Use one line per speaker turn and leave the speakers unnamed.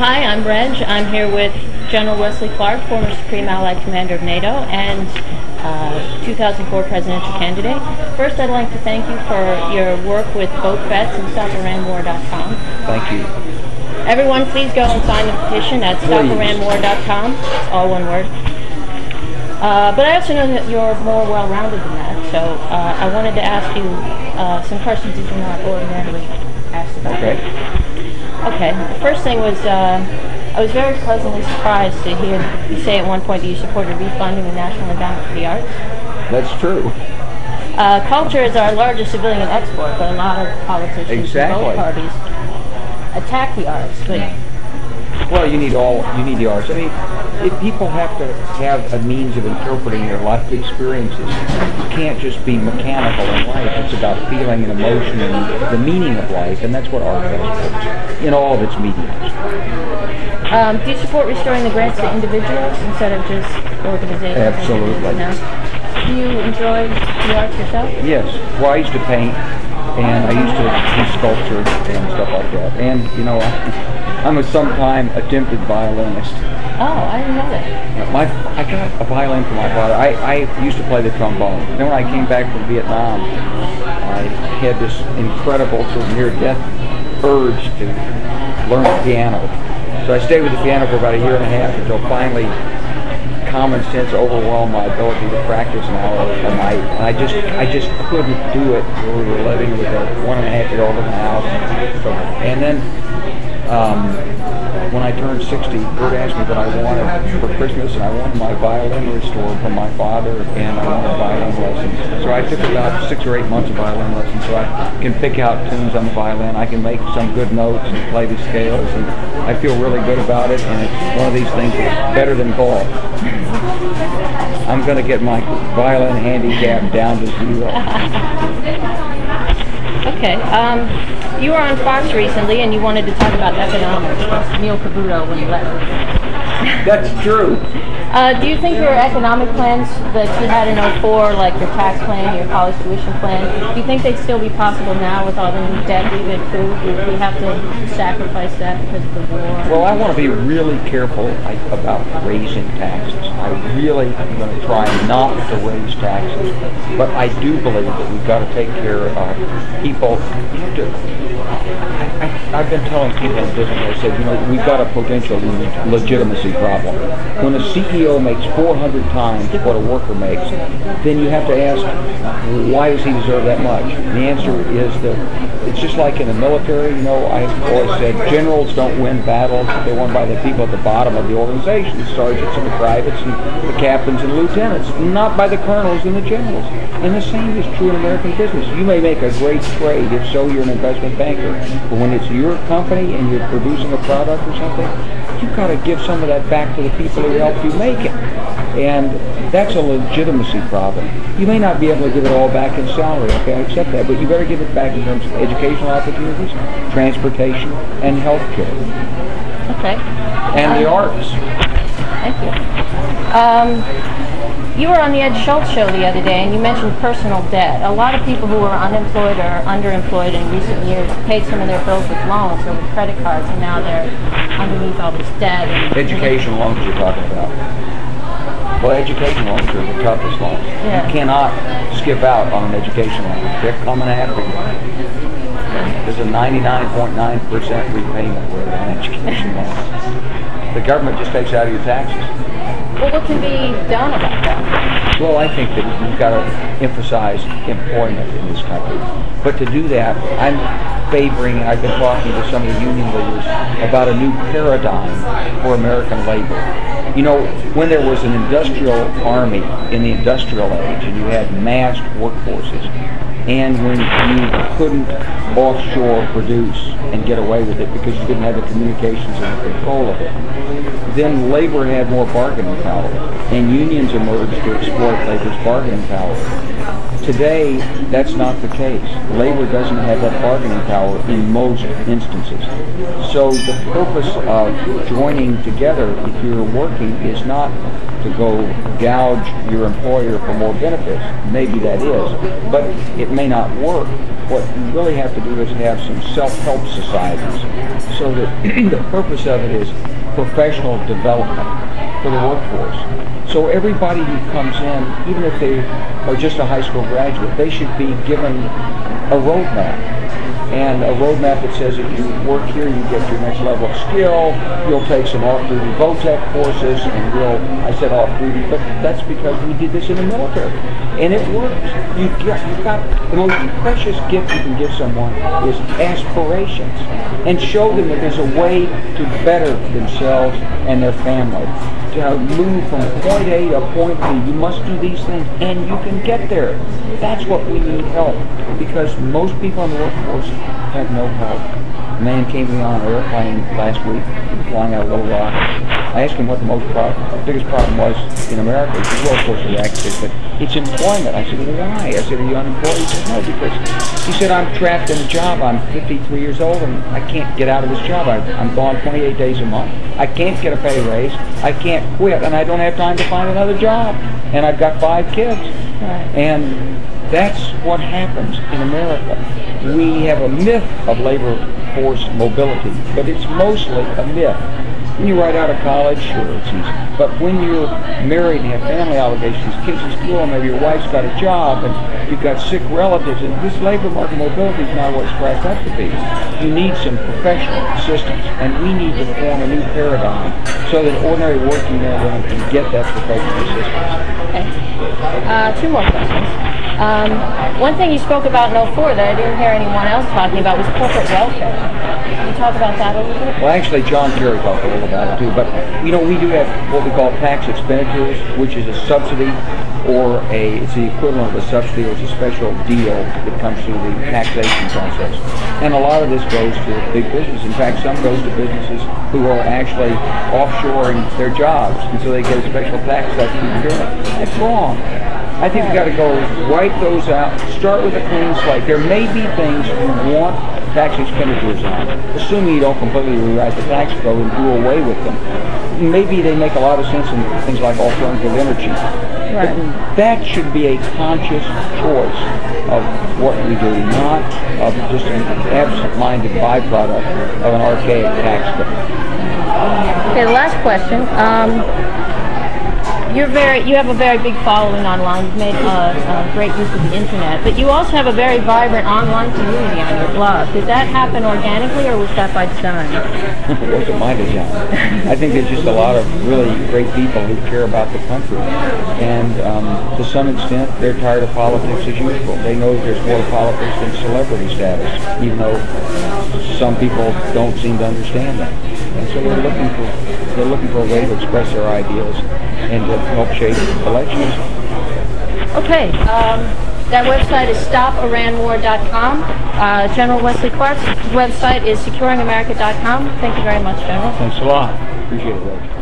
Hi, I'm Reg. I'm here with General Wesley Clark, former Supreme Allied Commander of NATO and 2004 presidential candidate. First, I'd like to thank you for your work with boat vets and StopIranWar.com.
Thank you.
Everyone, please go and sign the petition at StopIranWar.com. It's all one word. But I also know that you're more well-rounded than that, so I wanted to ask you some questions that you're not ordinarily asked about. Okay. The first thing was, I was very pleasantly surprised to hear you say at one point that you supported refunding the National Endowment for the Arts.
That's true.
Culture is our largest civilian export, but a lot of politicians from both parties attack the arts. But
well, you need the arts. I mean, if people have to have a means of interpreting their life experiences, you can't just be mechanical in life. It's about feeling and emotion and the meaning of life, and that's what art has in all of its mediums.
Do you support restoring the grants to individuals instead of just organizations?
Absolutely.
No? Do you enjoy the arts yourself?
Yes. Well, I used to paint, and I used to do sculpture and stuff like that. And, you know, I'm a sometime attempted violinist.
Oh, I didn't know that.
I got a violin from my father. I used to play the trombone. Then when I came back from Vietnam, I had this incredible sort of near-death urge to learn the piano. So I stayed with the piano for about a year and a half until finally common sense overwhelmed my ability to practice an hour a night. And I just couldn't do it. We were living with a 1.5-year-old in the house. And then when I turned 60, Bert asked me what I wanted for Christmas, and I wanted my violin restored from my father, and I wanted violin lessons. So I took about 6 or 8 months of violin lessons, so I can pick out tunes on the violin. I can make some good notes and play the scales, and I feel really good about it, and it's one of these things that's better than golf. I'm going to get my violin handicap down to 0.
Okay. You were on Fox recently, and you wanted to talk about economics. Neil Cavuto when you left.
That's true.
Do you think your economic plans that you had in '04, like your tax plan, your college tuition plan, do you think they'd still be possible now with all the new debt we've accrued? Do we have to sacrifice that because of the war?
Well, I want to be really careful about raising taxes. I really am going to try not to raise taxes, but I do believe that we've got to take care of people. I've been telling people in business, I said, you know, we've got a potential legitimacy problem. When a CEO makes 400 times what a worker makes, then you have to ask, why does he deserve that much? And the answer is that it's just like in the military. You know, I've always said generals don't win battles. They're won by the people at the bottom of the organization, the sergeants and the privates and the captains and lieutenants, not by the colonels and the generals. And the same is true in American business. You may make a great trade. If so, you're an investment banker. But when it's your company and you're producing a product or something, you've got to give some of that back to the people who helped you make it. And that's a legitimacy problem. You may not be able to give it all back in salary, okay, I accept that, but you better give it back in terms of educational opportunities, transportation, and health care.
Okay.
And the arts.
Thank you. You were on the Ed Schultz show the other day, and you mentioned personal debt. A lot of people who were unemployed or underemployed in recent years paid some of their bills with loans or with credit cards, and now they're underneath all this debt.
Education loans you're talking about. Well, education loans are the toughest loans.
Yeah.
You cannot skip out on an education loan. They're coming after you. There's a 99.9% repayment rate on education loans. The government just takes out of your taxes.
Well, what can be done about that?
Well, I think that you've got to emphasize employment in this country. But to do that, I've been talking to some of the union leaders about a new paradigm for American labor. You know, when there was an industrial army in the industrial age and you had massed workforces, and when you couldn't offshore produce and get away with it because you didn't have the communications and the control of it, then labor had more bargaining power, and unions emerged to exploit labor's bargaining power. Today, that's not the case. Labor doesn't have that bargaining power in most instances. So the purpose of joining together, if you're working, is not to go gouge your employer for more benefits. Maybe that is, but it may not work. what you really have to do is have some self-help societies, so that the purpose of it is professional development for the workforce. So everybody who comes in, even if they are just a high school graduate, they should be given a roadmap. And a roadmap that says if you work here, you get your next level of skill, you'll take some off-duty VOTEC courses, and I said off-duty, but that's because we did this in the military. And it works. You've got the most precious gift you can give someone is aspirations. And show them that there's a way to better themselves and their family. To move from point A to point B, you must do these things, and you can get there. That's what we need help, because most people in the workforce have no help. A man came to me on an airplane last week, flying out of Little Rock. I asked him what the biggest problem was in America. He said, well, of course, but it's employment. I said, well, why? I said, are you unemployed? He said, no, because he said, I'm trapped in a job. I'm 53 years old, and I can't get out of this job. I'm gone 28 days a month. I can't get a pay raise. I can't quit, and I don't have time to find another job. And I've got 5 kids. Right. And that's what happens in America. We have a myth of labor force mobility, but it's mostly a myth. When you right out of college, sure, it's easy. But when you're married and have family obligations, kids in school, maybe your wife's got a job, and you've got sick relatives, and this labor market mobility is not what it's cracked up to be. You need some professional assistance, and we need to form a new paradigm so that ordinary working men and women can get that professional assistance.
Okay. 2 more questions. One thing you spoke about in 04 that I didn't hear anyone else talking about was corporate welfare. Can you talk about that a little bit?
Well, actually, John Kerry talked a little about it too. But we do have what we call tax expenditures, which is a subsidy, or it's the equivalent of a subsidy, or it's a special deal that comes through the taxation process. And a lot of this goes to big business. In fact, some goes to businesses who are actually offshoring their jobs, and so they get a special tax subsidy for doing it. That's wrong. I think we've got to go wipe those out, start with a clean slate. There may be things you want tax expenditures on, assuming you don't completely rewrite the tax code and do away with them. Maybe they make a lot of sense in things like alternative energy. Right. But that should be a conscious choice of what we do, not of just an absent-minded byproduct of an archaic tax code.
Okay, the last question. You have a very big following online. You've made great use of the internet, but you also have a very vibrant online community on your blog. Did that happen organically, or was that by design?
It wasn't my design. I think there's just a lot of really great people who care about the country, and to some extent, they're tired of politics as usual. They know that there's more to politics than celebrity status, even though some people don't seem to understand that. And so they're looking for a way to express their ideas and to help shape elections. Okay,
that website is stopiranwar.com. General Wesley Clark's website is securingamerica.com. Thank you very much, General.
Thanks a lot. Appreciate it, Reg.